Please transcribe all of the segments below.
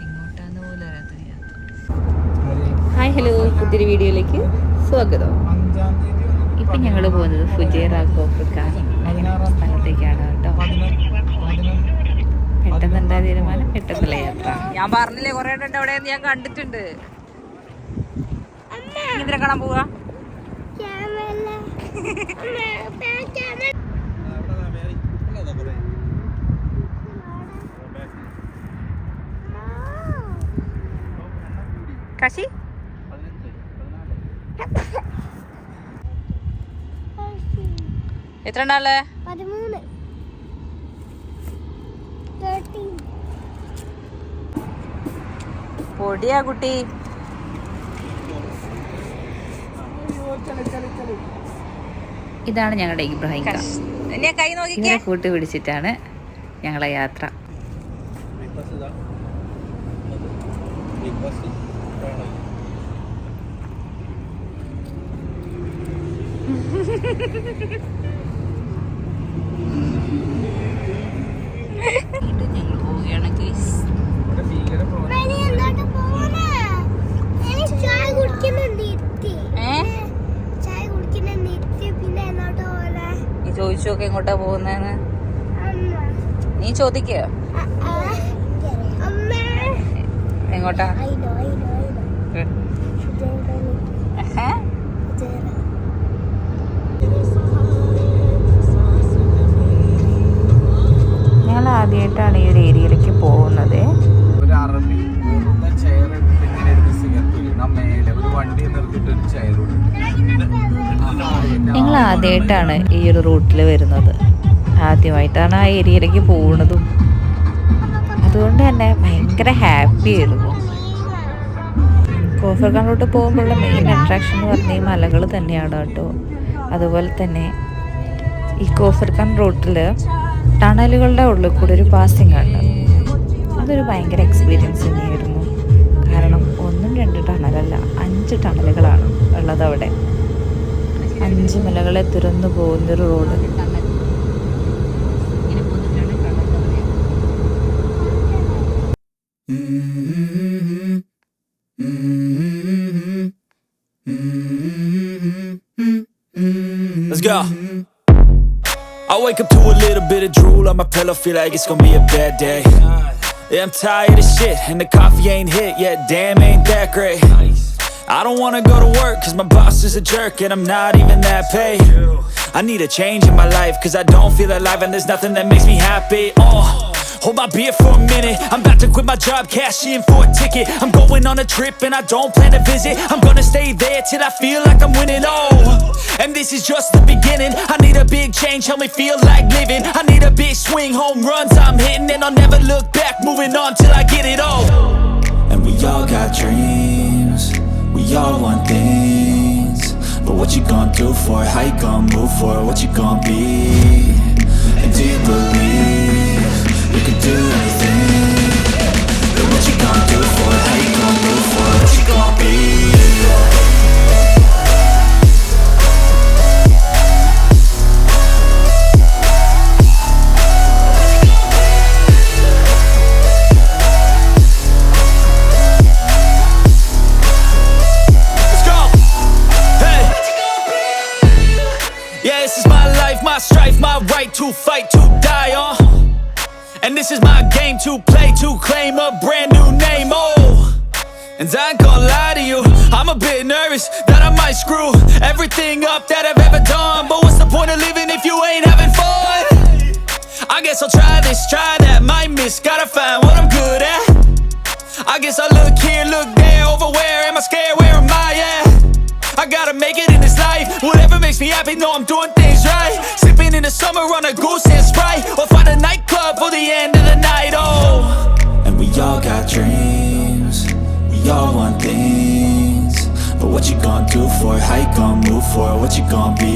എങ്ങോട്ടാന്ന് പോലും അറിയാത്ത യാത്ര. ഹായ് ഹലോ, പുതിയൊരു വീഡിയോയിലേക്ക് സ്വാഗതം. ഇപ്പം ഞങ്ങൾ പോകുന്നത് ഫുജൈറ കോഫ്രിക്കാൻ സ്ഥലത്തേക്കാണ് കേട്ടോ. പെട്ടെന്നുണ്ടായ തീരുമാനം, പെട്ടെന്നുള്ള യാത്ര. ഞാൻ പറഞ്ഞില്ലേ കുറേ ഉണ്ട് അവിടെ ഞാൻ കണ്ടിട്ടുണ്ട്. ഇതിനെ കാണാൻ പോവാ. കാശി എത്ര ഉണ്ടാളെ? പൊടിയാ കുട്ടി. ഇതാണ് ഞങ്ങളുടെ ഇബ്രാഹിം ഖാൻ. ഇങ്ങനെ കൂട്ടി പിടിച്ചിട്ടാണ് ഞങ്ങളെ യാത്ര. ഞങ്ങൾ പോവുകയാണ് ഗയ്സ്. നീ ചോദിച്ചോക്കെ എങ്ങോട്ടാ പോകുന്നേന്ന്? നീ ചോദിക്ക എങ്ങോട്ടാ? ഞങ്ങൾ ആദ്യമായിട്ടാണ് ഈ ഒരു ഏരിയയിലേക്ക് പോകുന്നത്. ഞങ്ങൾ ആദ്യമായിട്ടാണ് ഈ ഒരു റൂട്ടിൽ വരുന്നത്. ആദ്യമായിട്ടാണ് ആ ഏരിയയിലേക്ക് പോകുന്നതും. അതുകൊണ്ട് തന്നെ ഭയങ്കര ഹാപ്പി ആയിരുന്നു. കോഫർഖാൻ റൂട്ട് പോകുമ്പോഴുള്ള മെയിൻ അട്രാക്ഷൻ എന്ന് പറഞ്ഞാൽ ഈ മലകൾ തന്നെയാണ് കേട്ടോ. അതുപോലെ തന്നെ ഈ കോഫർഖാൻ റൂട്ടിൽ ടണലുകളുടെ ഉള്ളിൽ കൂടെ ഒരു പാസിംഗ് ഉണ്ട്. അതൊരു ഭയങ്കര എക്സ്പീരിയൻസ് തന്നെയായിരുന്നു. കാരണം 1-2 ടണലല്ല, 5 ടണലുകളാണ് ഉള്ളത് അവിടെ. 5 മലകളെ തുറന്നു പോകുന്നൊരു road. Let's go. I wake up to a little bit of drool on my pillow, feel like it's gonna be a bad day. Yeah, I'm tired of shit, and the coffee ain't hit yet, damn ain't that great. I don't wanna go to work, cause my boss is a jerk, and I'm not even that paid. I need a change in my life, cause I don't feel alive, and there's nothing that makes me happy. Hold my beer for a minute, I'm about to quit my job, cash in for a ticket. I'm going on a trip and I don't plan to visit. I'm gonna stay there till I feel like I'm winning, and this is just the beginning. I need a big change, help me feel like living. I need a big swing, home runs I'm hitting, and I'll never look back, moving on till I get it all. And we all got dreams, we all want things, but what you gonna do for it? How you gonna move for it? What you gonna be? And do you believe you can do anything? But what you gonna do for it? How you gonna move for it? What you gonna be? Let's go. Hey. Yeah, this is my life, my strife, my right to fight, to die on. And this is my game to play, to claim a brand new name, And I ain't gonna lie to you, I'm a bit nervous that I might screw everything up that I've ever done. But what's the point of living if you ain't having fun? I guess I'll try this, try that, might miss, gotta find what I'm good at. I guess I look here, look there, over where am I scared, where am I at? I gotta make it in this life, whatever makes me happy, know I'm doing things right. Sipping in the summer on a goose and Sprite, or find a nightclub for the end of the night, And we all got dreams, we all want things, but what you gonna do for it? How you gonna move for it? What you gonna be?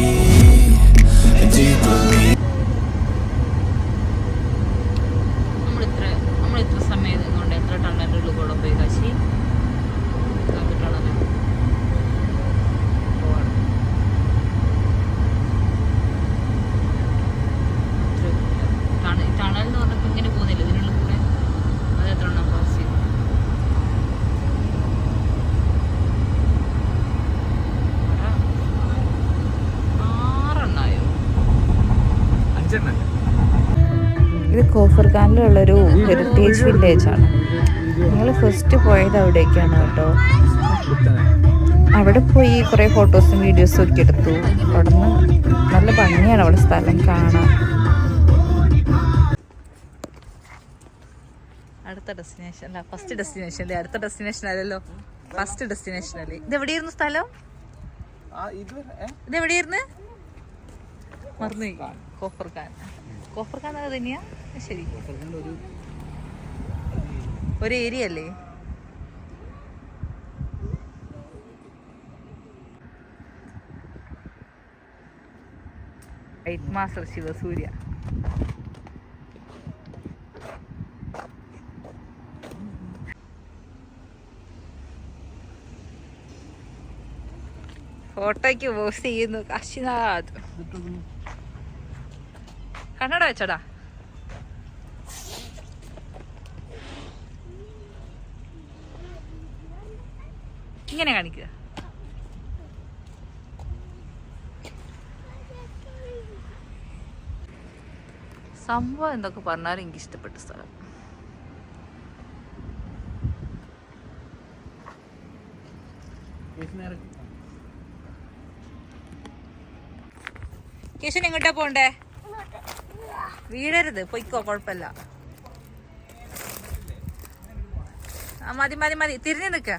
ഇത് കോഫർഖാനിലുള്ളൊരു heritage village ആണ്. ഞങ്ങൾ first പോയത് അവിടേക്കാണ് കേട്ടോ. അവിടെ പോയി കുറേ ഫോട്ടോസും വീഡിയോസും ഒക്കെ എടുത്തു. അവിടെ നിന്ന് നല്ല ഭംഗിയാണ് അവിടെ സ്ഥലം കാണാൻ. അടുത്ത ഡെസ്റ്റിനേഷൻ അല്ല, ഫസ്റ്റ് ഡെസ്റ്റിനേഷൻ അല്ലേ? അടുത്ത ഡെസ്റ്റിനേഷൻ അല്ലല്ലോ, ഫസ്റ്റ് ഡെസ്റ്റിനേഷൻ അല്ലേ? ഇത് എവിടെയായിരുന്നു സ്ഥലം? ഇത് എവിടെയായിരുന്നു? മറന്നു. കോഫർഖാൻ. കോഫർഖാൻ അത് തന്നെയാ? ശരി, ഒരു ഏരിയ അല്ലേ? White master Shivasurya. ഫോട്ടോയ്ക്ക് പോസ്റ്റ് ചെയ്യുന്നു കാശിനാഥ്. കണ്ണട വെച്ചടാ. ഇങ്ങനെ കാണിക്കുക. സംഭവം എന്തൊക്കെ പറഞ്ഞാലും എനിക്ക് ഇഷ്ടപ്പെട്ട സ്ഥലം. കേശവൻ എങ്ങോട്ടാ പോണ്ടേ? വീടരുത്, പൊയ്ക്കോ, കുഴപ്പമില്ല. മതി മതി മതി, തിരിഞ്ഞു നിക്ക.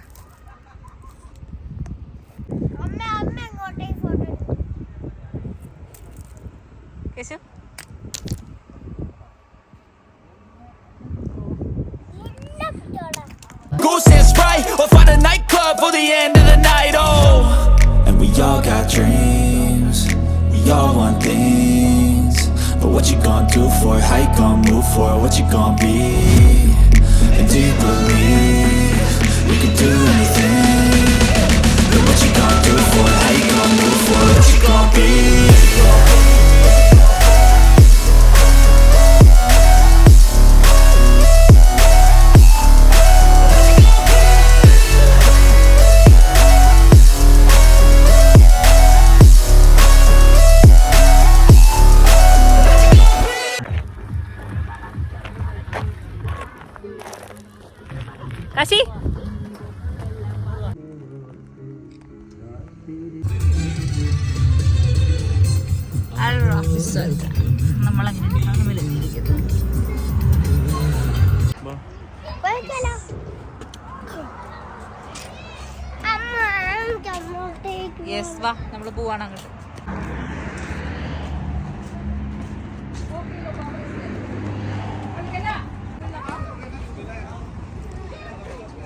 Keshu Goose and Sprite, or find a nightclub for the end of the night, oh. And we all got dreams, we all want things. But what you gonna do for it? How you gonna move for it? What you gonna be? And do you believe you can do anything? But what you gonna do for it? How you gonna move for it? What you gonna be? Kashi, നമ്മളങ്ങനെ റൂമിലെത്തിയിരിക്കുന്നു. Yes, വാ, നമ്മൾ പോവാണ് അങ്ങോട്ട്.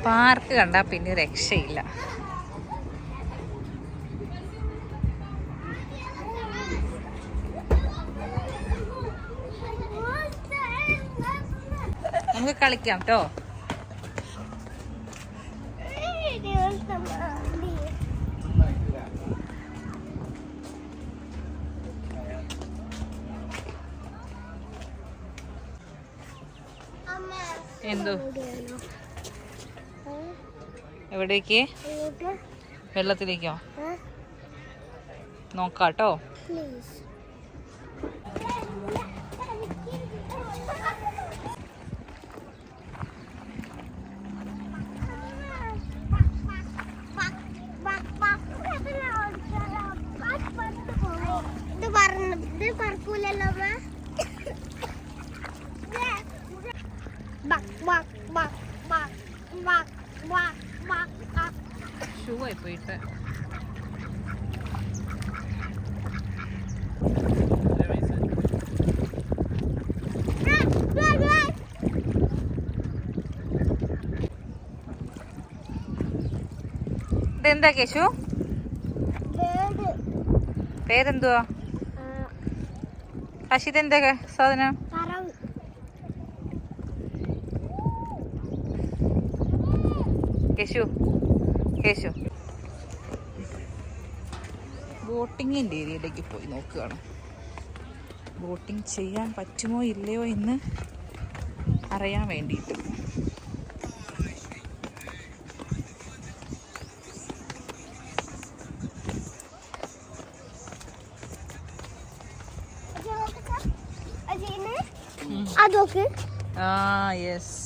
Park കണ്ടാൽ പിന്നെ രക്ഷയില്ല. നമുക്ക് കളിക്കാം കേട്ടോ. എന്തോ? എവിടേക്ക്? വെള്ളത്തിലേക്കോ? നോക്കാട്ടോ. ഷൂ ആയി പോയിട്ട് ഇതെന്താ കേശു? പേരെന്തുവാ? കാശി, ഇതെന്താ സാധനം? കേശു, കേശു ബോട്ടിങ്ങിൻ്റെ ഏരിയയിലേക്ക് പോയി നോക്കുകയാണ്. ബോട്ടിങ് ചെയ്യാൻ പറ്റുമോ ഇല്ലയോ എന്ന് അറിയാൻ വേണ്ടിയിട്ട്. നോക്ക്. യെസ്.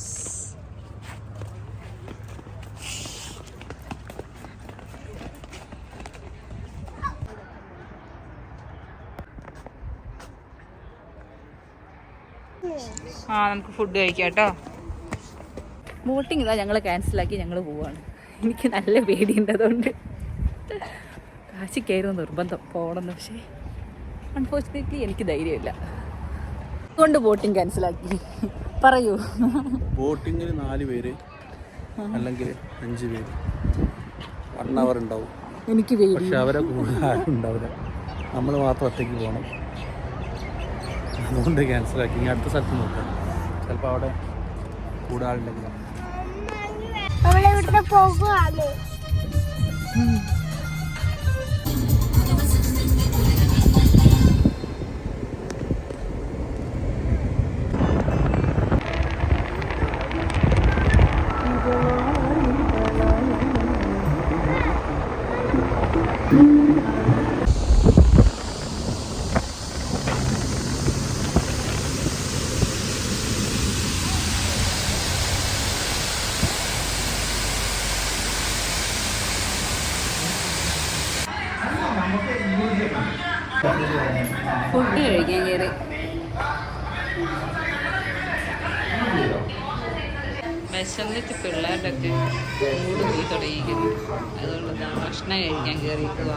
നമുക്ക് ഫുഡ് കഴിക്കാം കേട്ടോ. ബോട്ടിങ് ഇതാ ഞങ്ങൾ ക്യാൻസലാക്കി ഞങ്ങൾ പോവാണ്. എനിക്ക് നല്ല പേടിയുണ്ട്, അതുകൊണ്ട് കാശി കയറുന്ന നിർബന്ധം പോകണമെന്ന്. പക്ഷേ അൺഫോർച്ചുനേറ്റ്ലി എനിക്ക് ധൈര്യമില്ല, അതുകൊണ്ട് ബോട്ടിങ് ക്യാൻസലാക്കി. പറയൂ. ബോട്ടിങ്ങിൽ 4 പേര് അല്ലെങ്കിൽ 5 പേര് 1 അവർ ഉണ്ടാവും. എനിക്ക് പേടി. പക്ഷെ അവരെ കൂടെ ആരും ഉണ്ടാവില്ല, നമ്മൾ മാത്രം ഒറ്റയ്ക്ക് പോകണം. അതുകൊണ്ട് ക്യാൻസലാക്കി. ഇനി അടുത്ത സ്ഥലത്ത് നോക്കാം, ചിലപ്പോൾ അവിടെ കൂടെ ആളുണ്ടെങ്കിൽ. നമ്മളിവിടുന്ന് പോകുവാണ്. ഫുഡ് കഴിക്കാൻ കയറി. വിശന്നിട്ട് പിള്ളേരുടെ ഒക്കെ മൂട് പോയി തുടങ്ങിയിരിക്കുന്നു. അതുകൊണ്ട് ഭക്ഷണം കഴിക്കാൻ കയറിയിട്ടുള്ള